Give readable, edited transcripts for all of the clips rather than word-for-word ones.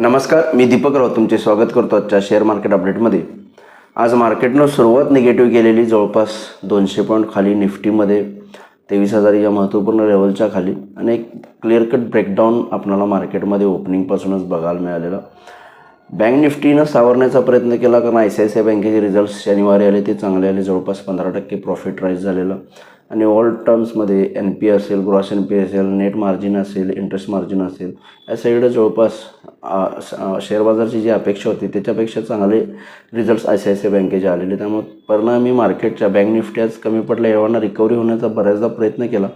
नमस्कार, मी दीपक राव तुमचे स्वागत करतो आजच्या शेअर मार्केट अपडेटमध्ये. आज मार्केटनं सुरुवात निगेटिव्ह केलेली, जवळपास 200 पॉईंट खाली निफ्टीमध्ये 23,000 या महत्त्वपूर्ण लेवलच्या खाली, आणि एक क्लिअर कट ब्रेकडाऊन आपल्याला मार्केटमध्ये ओपनिंगपासूनच बघायला मिळालेला. बँक निफ्टीनं सावरण्याचा प्रयत्न केला, कारण ICICI बँकेचे रिझल्ट्स शनिवारी आले, ते चांगले आले. जवळपास 15% प्रॉफिट राईज झालेलं, आणि ऑल टर्म्समध्ये NP असेल, ग्रॉस NP असेल, नेट मार्जिन असेल, इंटरेस्ट मार्जिन असेल, या साईडं जवळपास शेअर बाजारची जी अपेक्षा होती त्याच्यापेक्षा चांगले रिझल्ट्स ICICI बँकेचे आलेले. त्यामुळे परिणामी मार्केटच्या बँक निफ्टी आज कमी पडल्या, एव्हाना रिकव्हरी होण्याचा बऱ्याचदा प्रयत्न केला,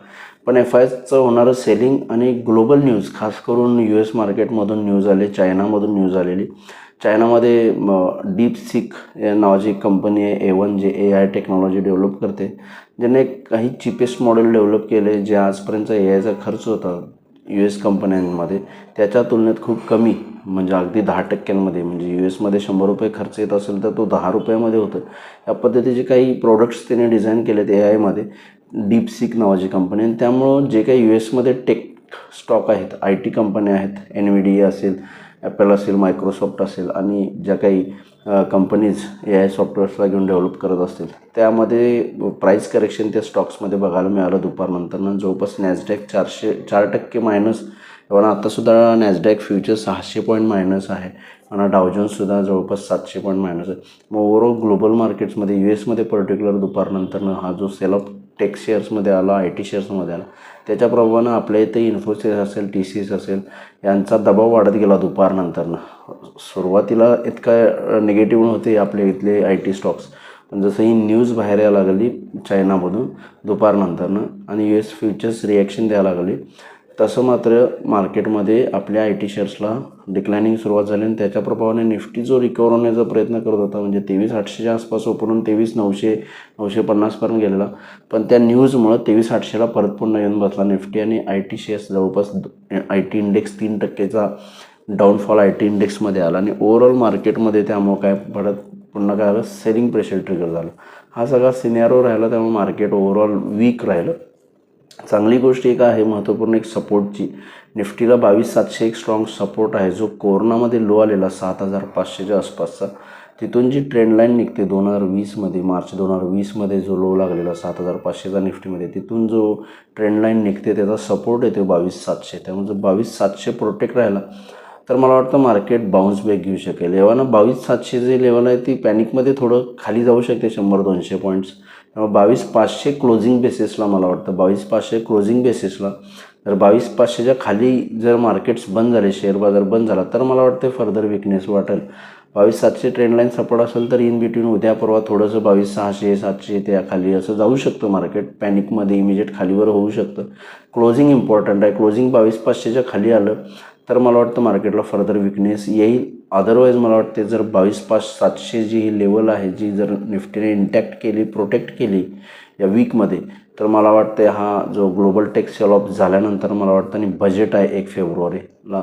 पण FIचं होणारं सेलिंग आणि ग्लोबल न्यूज, खास करून US मार्केटमधून न्यूज आले, चायनामधून न्यूज आलेली. चायनामध्ये डीपसीक या नावाची कंपनी आहे, A1, जे AI टेक्नॉलॉजी डेव्हलप करते, ज्याने काही चीपेस्ट मॉडेल डेव्हलप केले, जे आजपर्यंतचा AIचा खर्च होता US कंपन्यांमध्ये त्याच्या तुलनेत खूप कमी, म्हणजे अगदी 10%. म्हणजे US मध्ये ₹100 खर्च येत असेल तर तो ₹10मध्ये होतं. या पद्धतीचे काही प्रोडक्ट्स त्याने डिझाईन केलेत AIमध्ये, डीपसीक नावाची कंपनी. आणि त्यामुळं जे काही US टेक स्टॉक आहेत, IT कंपन्या आहेत, NVIDIA असेल, ॲपल असेल, मायक्रोसॉफ्ट असेल, आणि ज्या काही कंपनीज AI सॉफ्टवेअर्सला घेऊन डेव्हलप करत असतील, त्यामध्ये प्राईस करेक्शन त्या स्टॉक्समध्ये बघायला मिळालं दुपारनंतरनं. जवळपास नॅसडॅक 4% मायनस, पण आत्तासुद्धा नॅसडॅक फ्युचर 600 पॉईंट मायनस आहे, आणि डावजोन्ससुद्धा जवळपास 700 पॉईंट मायनस आहे. मग ओव्हरऑल ग्लोबल मार्केट्समध्ये US पर्टिक्युलर दुपारनंतरनं हा जो सेल ऑफ टेक शेअर्समध्ये आला, IT शेअर्समध्ये आला, त्याच्या प्रभावानं आपल्या इथे इन्फोसिस असेल, TCS असेल, यांचा दबाव वाढत गेला दुपारनंतरनं. सुरुवातीला इतका निगेटिव्ह नव्हते आपले इथले IT स्टॉक्स, पण जसं ही न्यूज बाहेर यायला लागली चायनामधून दुपारनंतरनं, आणि US फ्युचर्स रिॲक्शन द्यायला लागली, तसं मात्र मार्केटमध्ये आपल्या IT शेअर्सला डिक्लायनिंग सुरुवात झाली. आणि त्याच्या प्रभावाने निफ्टी जो रिकवर होण्याचा प्रयत्न करत होता, म्हणजे 23,800च्या आसपास ओपन 23,900, 950पर्यंत गेलेला, पण त्या न्यूजमुळं 23,800ला परत पुन्हा येऊन बसला निफ्टी. आणि IT शेअर्स जवळपास IT इंडेक्स 3%चा डाऊनफॉल IT इंडेक्समध्ये आला, आणि ओव्हरऑल मार्केटमध्ये त्यामुळं काय पुन्हा काय आलं, सेलिंग प्रेशर ट्रिगर झालं. हा सगळा सिनॅरिओ राहिला, त्यामुळे मार्केट ओव्हरऑल वीक राहिलं. चांगली गोष्ट एक आहे महत्त्वपूर्ण, एक सपोर्टची. निफ्टीला 22,700 एक स्ट्रॉंग सपोर्ट आहे, जो कोरोनामध्ये लो आलेला 7,500च्या आसपासचा. तिथून जी ट्रेंड लाईन निघते 2020मध्ये, मार्च 2020मध्ये जो लो लागलेला 7,500चा निफ्टीमध्ये, तिथून जो ट्रेंड लाईन निघते त्याचा सपोर्ट येतो 22,700. त्यामुळे जर 22,700 प्रोटेक्ट राहिला तर मला वाटतं मार्केट बाउन्स बॅक घेऊ शकेल. एव्हाना 22,700 जे लेवल आहे ती पॅनिकमध्ये थोडं खाली जाऊ शकते 100-200 पॉईंट्स. त्यामुळे 22,500 क्लोजिंग बेसिसला, मला वाटतं 22,500 क्लोजिंग बेसिसला जर 22,500च्या खाली जर मार्केट्स बंद झाले, शेअर बाजार बंद झाला, तर मला वाटतं फर्दर विकनेस वाटेल. 22,700 ट्रेंड लाईन सपोर्ट असेल तर इन बिटवीन उद्या परवा थोडंसं 22,600, 700 त्या खाली असं जाऊ शकतं मार्केट. पॅनिकमध्ये इमिजिएट खालीवर होऊ शकतं. क्लोजिंग इम्पॉर्टंट आहे. क्लोजिंग 22,500च्या खाली आलं तर मला वाटतं मार्केटला फर्दर विकनेस येईल. अदरवाईज मला वाटते जर 22,700 जी ही लेवल आहे, जी जर निफ्टीने इंटॅक्ट केली, प्रोटेक्ट केली या वीकमध्ये, तर मला वाटतं हा जो ग्लोबल टेक सेल ऑफ झाल्यानंतर मला वाटतं, आणि बजेट आहे 1 फेब्रुवारीला,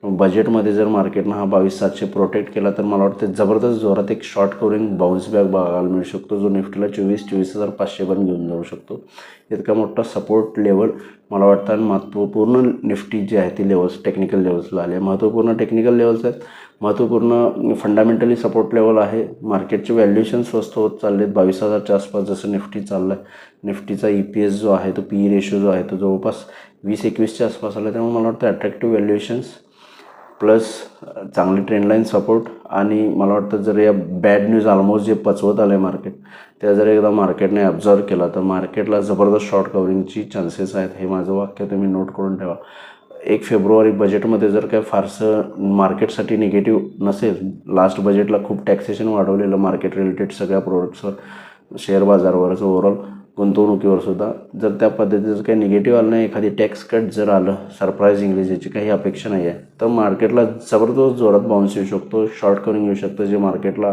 बजेटमध्ये जर मार्केटनं हा 22,700 प्रोटेक्ट केला तर मला वाटतं जबरदस्त जोरात एक शॉर्ट कवरिंग बाउन्स बॅक बघायला मिळू शकतो, जो निफ्टीला 24,500 पण घेऊन जाऊ शकतो. इतका मोठा सपोर्ट लेवल मला वाटतं. आणि महत्त्वपूर्ण निफ्टी जी आहे ती लेवल्स टेक्निकल लेवल्सला आले. महत्त्वपूर्ण टेक्निकल लेवल्स आहेत, महत्त्वपूर्ण फंडामेंटली सपोर्ट लेवल आहे. मार्केटचे व्हॅल्युएशन स्वस्त होत चालले आहेत 22,000च्या आसपास, जसं निफ्टी चाललं आहे. निफ्टीचा EPS जो आहे, तो PE रेशो जो आहे, तो जवळपास 20-21च्या आसपास आला. त्यामुळे मला वाटतं अट्रॅक्टिव्ह व्हॅल्युएशन्स प्लस चांगली ट्रेंडलाईन सपोर्ट. आणि मला वाटतं जर या बॅड न्यूज ऑलमोस्ट जे पचवत आलं आहे मार्केट, त्या जर एकदा मार्केटने ॲब्झॉर्व केला तर मार्केटला जबरदस्त शॉर्ट कवरिंगची चान्सेस आहेत. हे माझं वाक्य तुम्ही नोट करून ठेवा. 1 फेब्रुवारी बजेटमध्ये जर काय फारसं मार्केटसाठी निगेटिव्ह नसेल, लास्ट बजेटला खूप टॅक्सेशन वाढवलेलं मार्केट रिलेटेड सगळ्या प्रोडक्ट्सवर, शेअर बाजारावरच, ओव्हरऑल गुंतवणुकीवर सुद्धा, जर त्या पद्धतीचं काही निगेटिव्ह आलं नाही, एखादी टॅक्स कट जर आलं सरप्राईजिंगली, ज्याची काही अपेक्षा नाही आहे, तर मार्केटला जबरदस्त जोरात बाउन्स येऊ शकतो, शॉर्ट कवरिंग येऊ शकतं, जे मार्केटला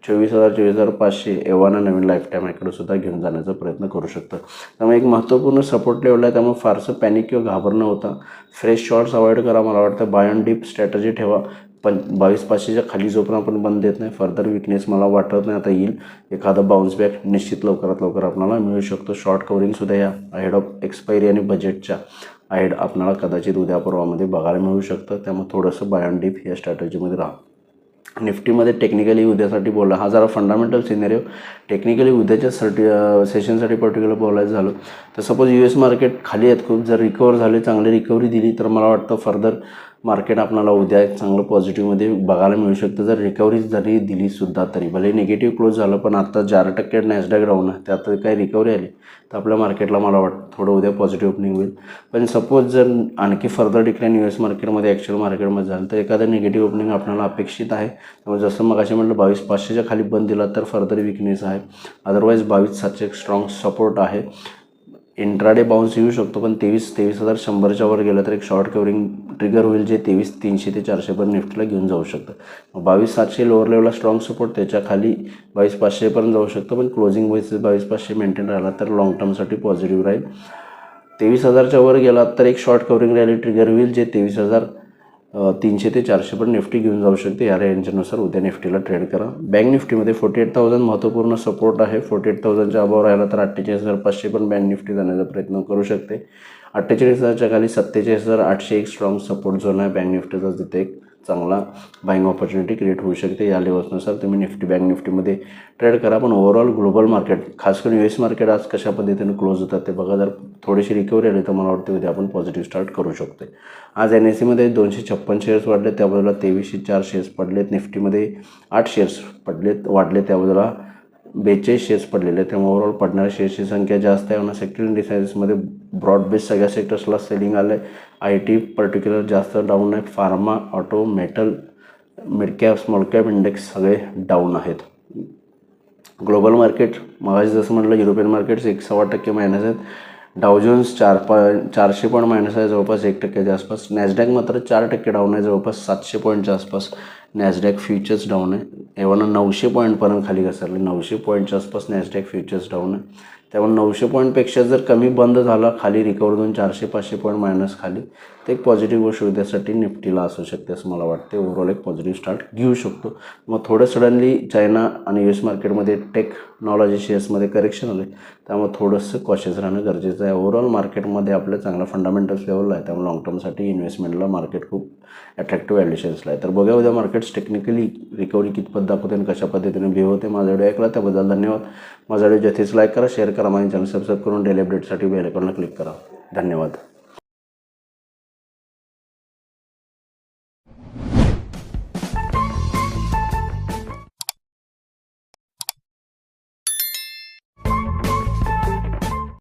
24,000, 24,500 एव्हाना नवीन लाईफटाईम इकडे सुद्धा घेऊन जाण्याचा प्रयत्न करू शकतं. त्यामुळे एक महत्त्वपूर्ण सपोर्ट लेवल आहे. त्यामुळे फारसं पॅनिक किंवा घाबरणं होता. फ्रेश शॉर्ट्स अवॉइड करा. मला वाटतं बाय ऑन डीप स्ट्रॅटजी ठेवा. पण 22,500च्या खाली जोपर्यंत आपण बंद देत नाही, फर्दर विकनेस मला वाटत नाही आता येईल. एखादा बाउन्स बॅक निश्चित लवकरात लवकर आपल्याला मिळू शकतो. शॉर्ट कवरिंगसुद्धा या अहेड ऑफ एक्सपायरी आणि बजेटच्या अहेड आपल्याला कदाचित उद्या परवामध्ये बघायला मिळू शकतं. त्यामुळे थोडंसं बाय ऑन डिप या स्ट्रॅटेजीमध्ये राहा. निफ्टीमध्ये टेक्निकली उद्यासाठी बोलला हा जरा फंडामेंटल सिनेरिओ. टेक्निकली उद्याच्या सेशनसाठी पर्टिक्युलर बोलायचं झालं तर सपोज US मार्केट खाली आहेत खूप, जर रिकवर झाले, चांगली रिकव्हरी दिली तर मला वाटतं फर्दर मार्केट आपल्याला उद्या एक चांगलं पॉझिटिव्हमध्ये बघायला मिळू शकतं. जर रिकव्हरी जरी दिलीसुद्धा तरी भले निगेटिव्ह क्लोज झालं, पण आता 4% नॅसडॅक डाऊन आहे, त्यात काही रिकव्हरी आली तर आपल्या मार्केटला मला वाटतं थोडं उद्या पॉझिटिव्ह ओपनिंग होईल. पण सपोज जर आणखी फर्दर डिक्लाईन US मार्केटमध्ये ॲक्च्युअल मार्केटमध्ये झालं तर एखादं निगेटिव्ह ओपनिंग आपल्याला अपेक्षित आहे. त्यामुळे जसं मग असे म्हटलं 22,500च्या खाली बंद दिला तर फर्दर विकनेस आहे. अदरवाईज 22,700 एक स्ट्रॉंग सपोर्ट आहे. इंट्राडे बाउन्स येऊ शकतो, पण 23,100च्या वर गेलं तर एक शॉर्ट कव्हरिंग ट्रिगर होईल जे 23,300 ते 400 पर्यंत निफ्टीला घेऊन जाऊ शकतं. 22,700 लोअर लेवलला स्ट्रॉंग सपोर्ट, त्याच्या खाली 22,500 पर्यंत जाऊ शकतं, पण क्लोजिंग वाईज 22,500 मेंटेन राहिला तर लॉंग टर्मसाठी पॉझिटिव्ह राहील. 23,000च्या वर गेला तर एक शॉर्ट कव्हरिंग रॅली ट्रिगर होईल जे 23,300 ते 400 पर्यंत निफ्टी घेऊन जाऊ शकते. या रेंजनुसार उद्या निफ्टीला ट्रेड करा. बँक निफ्टीमध्ये 48,000 महत्त्वपूर्ण सपोर्ट आहे. 48,000च्या अबाव राहिला तर 48,500 पण बँक निफ्टी जाण्याचा प्रयत्न करू शकते. 48,000च्या खाली 47,800 एक स्ट्रॉंग सपोर्ट झोन आहे बँक निफ्टीचा, जिथे एक चांगला बाईंग ऑपॉर्च्युनिटी क्रिएट होऊ शकते. या लेवल्सनुसार तुम्ही बँक निफ्टीमध्ये ट्रेड करा. पण ओव्हरऑल ग्लोबल मार्केट, खास करून US मार्केट आज कशा पद्धतीने क्लोज होतात ते बघा. जर थोडीशी रिकव्हरी आली तर मला वाटतं उद्या आपण पॉझिटिव्ह स्टार्ट करू शकतो. आज NSEमध्ये 256 शेअर्स वाढले, त्या बाजूला 2304 शेअर्स पडलेत. निफ्टीमध्ये 8 शेअर्स वाढले, त्या बाजूला 42 शेअर्स पडलेले. त्यामुळे ओव्हरऑल पडणाऱ्या शेअर्सची संख्या जास्त आहे. सेक्टर इंडिसाइजमध्ये ब्रॉड बेस सगळ्या सेक्टर्सला सेलिंग आलं आहे. IT पर्टिक्युलर जास्त डाऊन आहे. Pharma, auto, metal, mid cap, small cap index सगळे डाऊन आहेत. ग्लोबल मार्केट मगाशी जसं म्हटलं, युरोपियन मार्केट्स 1.25% मायनस आहेत. डावजोन्स 400 पॉईंट मायनस आहे, जवळपास 1%च्या आसपास. नॅसडॅक मात्र 4% डाऊन आहे, जवळपास 700 पॉईंटच्या आसपास नॅसडॅक फ्युचर्स डाऊन आहे. एव्हा 900 पॉईंटपर्यंत खाली घसरले, 900 पॉईंटच्या आसपास नॅसडॅक फ्युचर्स डाऊन आहे. त्यामुळे 900 पॉईंटपेक्षा जर कमी बंद झाला, खाली रिकवर होऊन 400-500 पॉईंट मायनस खाली, तर एक पॉझिटिव्ह गोष्ट उद्यासाठी निफ्टीला असू शकते असं मला वाटते. ओव्हरऑल एक पॉझिटिव्ह स्टार्ट घेऊ शकतो. मग थोडं सडनली चायना आणि US मार्केटमध्ये टेक्नॉलॉजी शेअर्समध्ये करेक्शन आले, त्यामुळे थोडंसं कॉशियस राहणं गरजेचं आहे. ओव्हरऑल मार्केटमध्ये आपलं चांगला फंडामेंटल्स लेवलला आहे, त्यामुळे लॉंग टर्मसाठी इन्व्हेस्टमेंटला मार्केट खूप अट्रॅक्टिव्ह व्हॅल्युएशन्सला आहे. तर बघा उद्या मार्केट्स टेक्निकली रिकव्हरी कितपत दाखवते आणि कशा पद्धतीने बिहेव होते. माझा व्हिडिओ ऐकला त्याबद्दल धन्यवाद. माझा व्हिडिओ जथेच लाईक करा, शेअर करा, माझे चॅनल सबस्क्राईब करून डेली अपडेटसाठी बेल आयकॉनला क्लिक करा. धन्यवाद.